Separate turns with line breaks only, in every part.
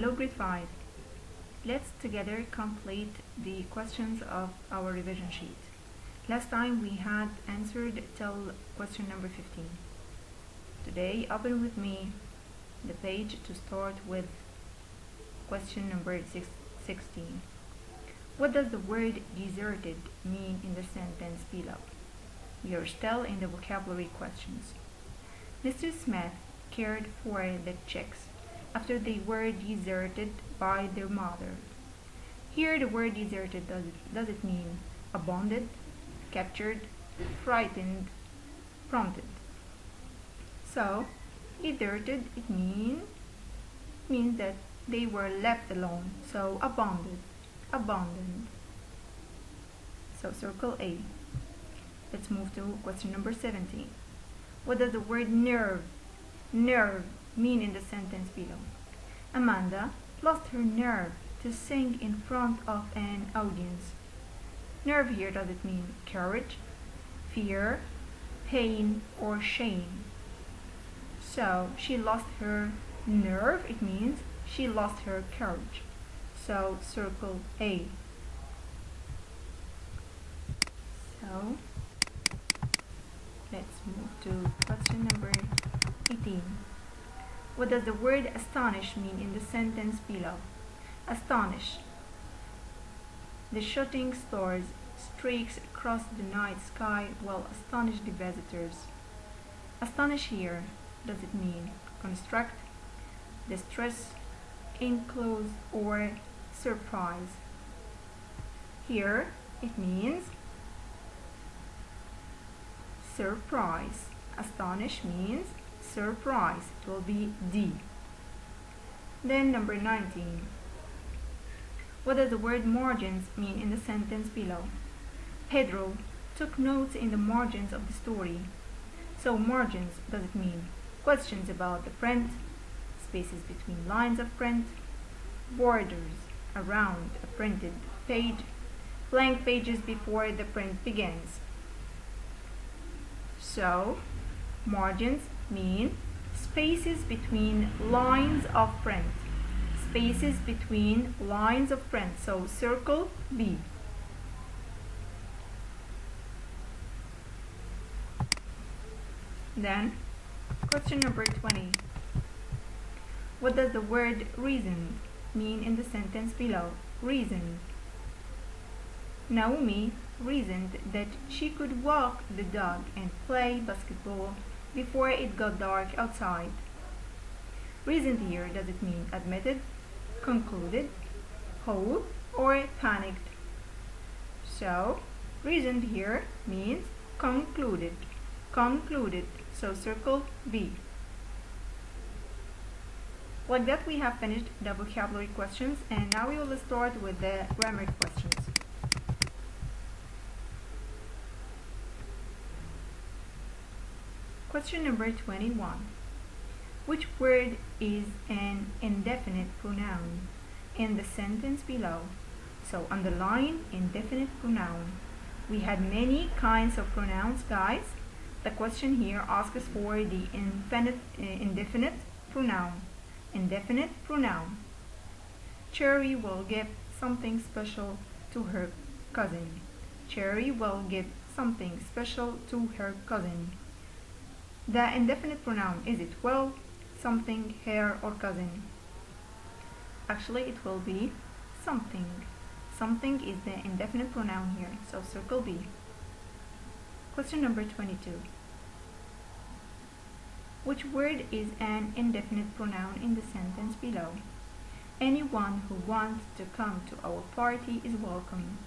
Hello grade 5. Let's together complete the questions of our revision sheet. Last time we had answered till question number 15. Today open with me the page to start with question number 16. What does the word deserted mean in the sentence below? We are still in the vocabulary questions. Mr. Smith cared for the chicks after they were deserted by their mother. Here the word deserted, does it mean abandoned, captured, frightened, prompted? So deserted, it means that they were left alone. So abandoned. So circle A. Let's move to question number 17. What does the word nerve mean in the sentence below? Amanda lost her nerve to sing in front of an audience. Nerve here, does it mean courage, fear, pain, or shame? So she lost her nerve, it means she lost her courage. So circle A. So let's move to question number 18. What does the word astonish mean in the sentence below? Astonish. The shooting stars streaks across the night sky will astonish the visitors. Astonish here, does it mean construct, distress, enclose, or surprise? Here it means surprise. Astonish means surprise. It will be D. Then number 19. What does the word margins mean in the sentence below? Pedro took notes in the margins of the story. So margins, does it mean questions about the print, spaces between lines of print, borders around a printed page, blank pages before the print begins? So margins mean spaces between lines of print. Spaces between lines of print. So circle B. Then question number 20. What does the word reason mean in the sentence below? Reason. Naomi reasoned that she could walk the dog and play basketball before it got dark outside. Reasoned here, does it mean admitted, concluded, whole, or panicked? So reasoned here means concluded. So circle B. Like that we have finished the vocabulary questions, and now we will start with the grammar questions. Question number 21. Which word is an indefinite pronoun in the sentence below? So underline indefinite pronoun. We had many kinds of pronouns, guys. The question here asks for the indefinite pronoun. Indefinite pronoun. Cherry will give something special to her cousin. Cherry will give something special to her cousin. The indefinite pronoun, is it will, something, her, or cousin? Actually, it will be something. Something is the indefinite pronoun here, so circle B. Question number 22. Which word is an indefinite pronoun in the sentence below? Anyone who wants to come to our party is welcome.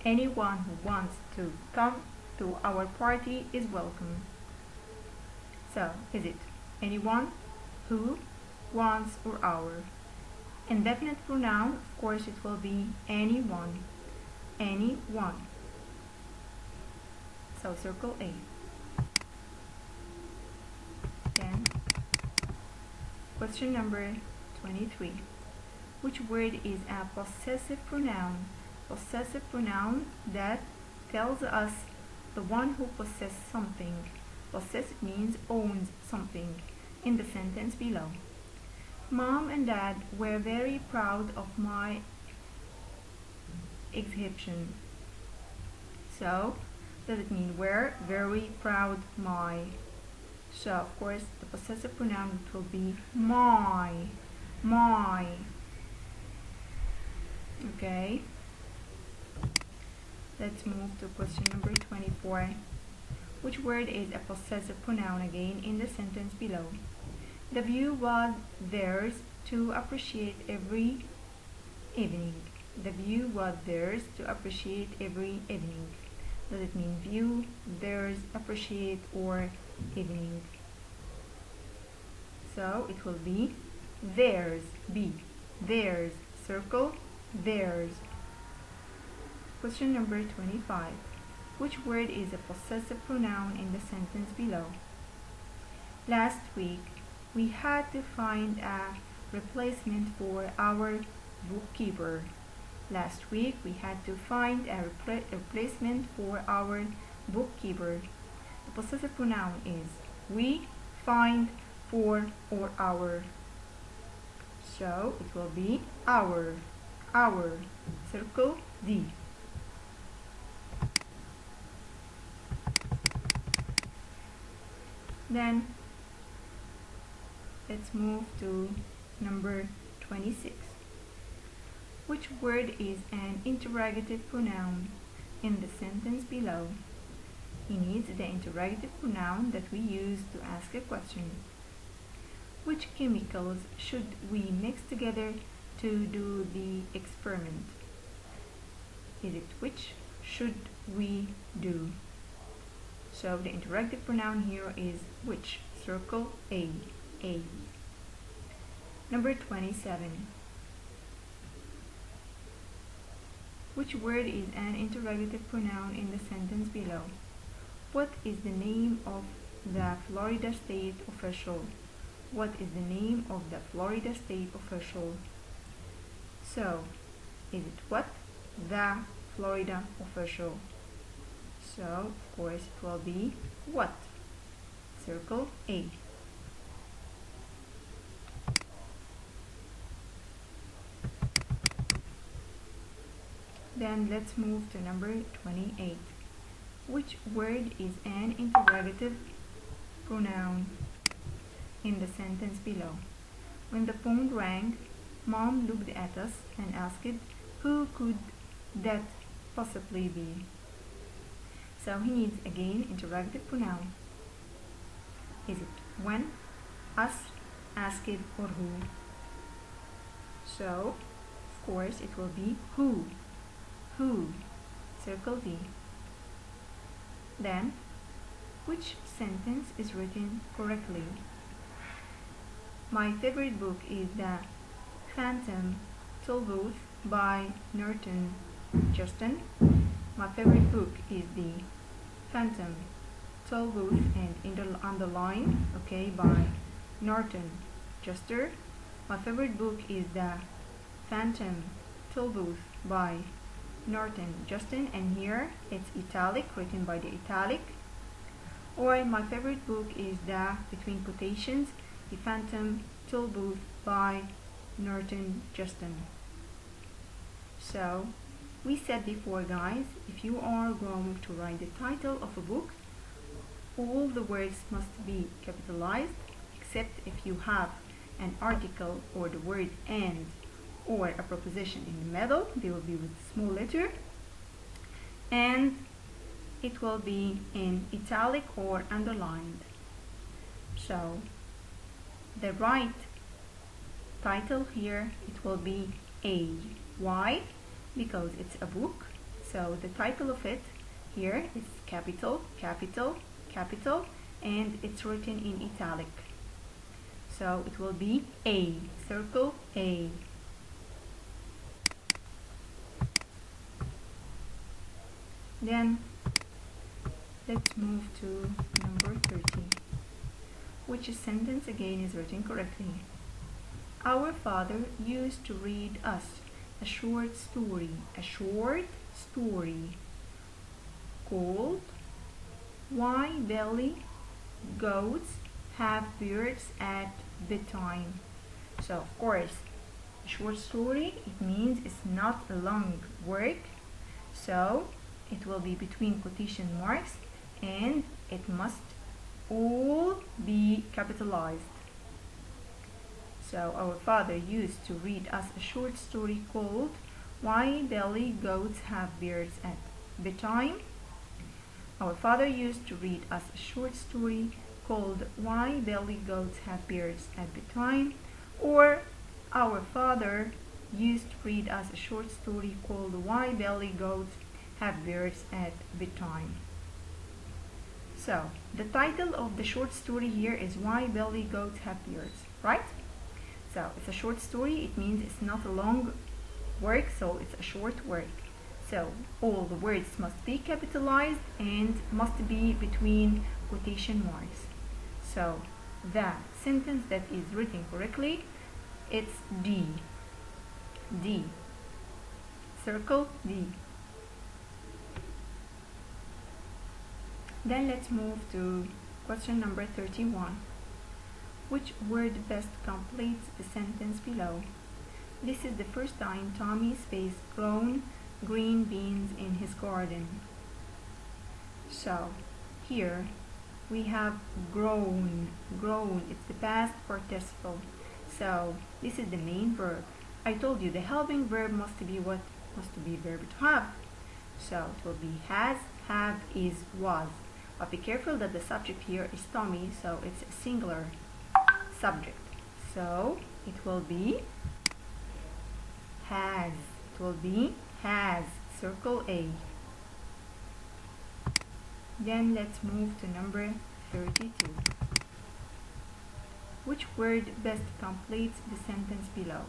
Anyone who wants to come to our party is welcome. So, is it anyone, who, wants, or our? Indefinite pronoun, of course it will be anyone. Anyone. So circle A. Then, question number 23. Which word is a possessive pronoun? Possessive pronoun that tells us the one who possesses something. Possess means owns something in the sentence below. Mom and Dad were very proud of my exhibition. So, does it mean were very proud my? So, of course, the possessive pronoun will be my. My. Okay. Let's move to question number 24. Which word is a possessive pronoun again in the sentence below? The view was theirs to appreciate every evening. The view was theirs to appreciate every evening. Does it mean view, theirs, appreciate, or evening? So it will be theirs, B. Theirs, circle, theirs. Question number 25. Which word is a possessive pronoun in the sentence below? Last week, we had to find a replacement for our bookkeeper. Last week, we had to find a replacement for our bookkeeper. The possessive pronoun is we, find, for, or our. So, it will be our. Our. Circle D. Then, let's move to number 26. Which word is an interrogative pronoun in the sentence below? He needs the interrogative pronoun that we use to ask a question. Which chemicals should we mix together to do the experiment? Is it which should we do? So the interrogative pronoun here is which. Circle A. A. Number 27. Which word is an interrogative pronoun in the sentence below? What is the name of the Florida state official? What is the name of the Florida state official? So, is it what? The Florida official. So, of course, it will be what? Circle A. Then let's move to number 28. Which word is an interrogative pronoun in the sentence below? When the phone rang, Mom looked at us and asked, who could that possibly be? So he needs again interrogative pronoun. Is it when, us, asked, or who? So, of course, it will be who. Who? Circle D. Then, which sentence is written correctly? My favorite book is The Phantom Tollbooth by Norton Justin. My favorite book is The Phantom Tollbooth and underline, okay, by Norton Juster. My favorite book is The Phantom Tollbooth by Norton Justin, and here it's italic, written by the italic. Or my favorite book is the, between quotations, The Phantom Tollbooth by Norton Justin. So, we said before, guys, if you are going to write the title of a book, all the words must be capitalized, except if you have an article or the word and or a preposition in the middle. They will be with small letter, and it will be in italic or underlined. So the right title here, it will be A. Why? Because it's a book, so the title of it here is capital, capital, capital, and it's written in italic. So it will be A. Circle A. Then let's move to number 30, which sentence again is written correctly. Our father used to read us a short story called Why Belly Goats Have Beards at Bedtime. So of course, a short story, it means it's not a long work, so it will be between quotation marks and it must all be capitalized. So our father used to read us a short story called Why Belly Goats Have Beards at Bedtime. Our father used to read us a short story called Why Belly Goats Have Beards at Bedtime. Or our father used to read us a short story called Why Belly Goats Have Beards at Bedtime. So the title of the short story here is Why Belly Goats Have Beards, right? So it's a short story, it means it's not a long work, so it's a short work. So all the words must be capitalized and must be between quotation marks. So the sentence that is written correctly, it's D. D. Circle D. Then let's move to question number 31. Which word best completes the sentence below? This is the first time Tommy spaced grown green beans in his garden. So here we have grown. Grown, it's the past participle. So this is the main verb. I told you the helping verb must be what? Must be verb to have. So it will be has, have, is, was. But be careful that the subject here is Tommy, so it's a singular subject. So it will be has. It will be has. Circle A. Then let's move to number 32. Which word best completes the sentence below?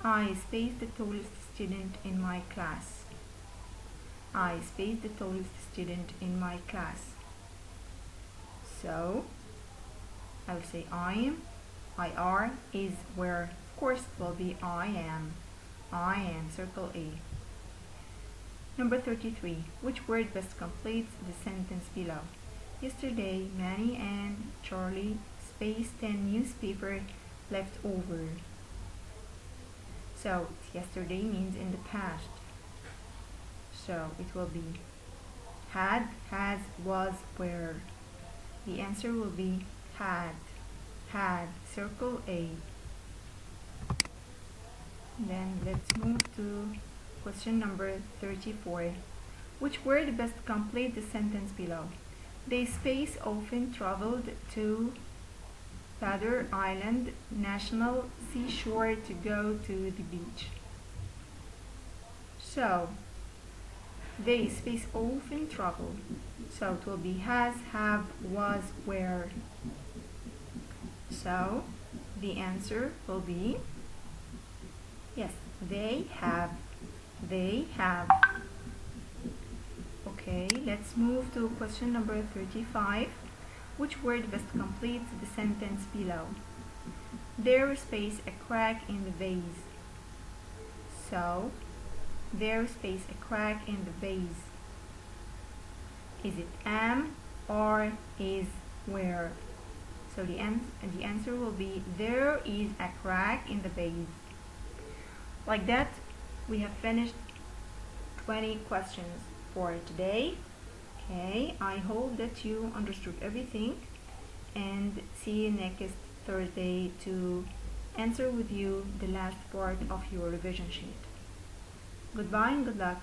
I spaced the tallest student in my class. I spaced the tallest student in my class. So I will say I am, IR is where, of course it will be I am. I am, circle A. Number 33. Which word best completes the sentence below? Yesterday, Manny and Charlie spaced 10 newspaper left over. So yesterday means in the past. So it will be had, has, was, were. The answer will be had. Had, circle A. Then let's move to question number 34. Which word best complete the sentence below? They space often traveled to Padre Island National Seashore to go to the beach. So they space often travel. So it will be has, have, was, were. So the answer will be yes, they have. They have. Okay, let's move to question number 35. Which word best completes the sentence below? There space a crack in the vase. So there space a crack in the vase. Is it am or is where? So the answer will be there is a crack in the vase. Like that, we have finished 20 questions for today. Okay, I hope that you understood everything, and see you next Thursday to answer with you the last part of your revision sheet. Goodbye and good luck.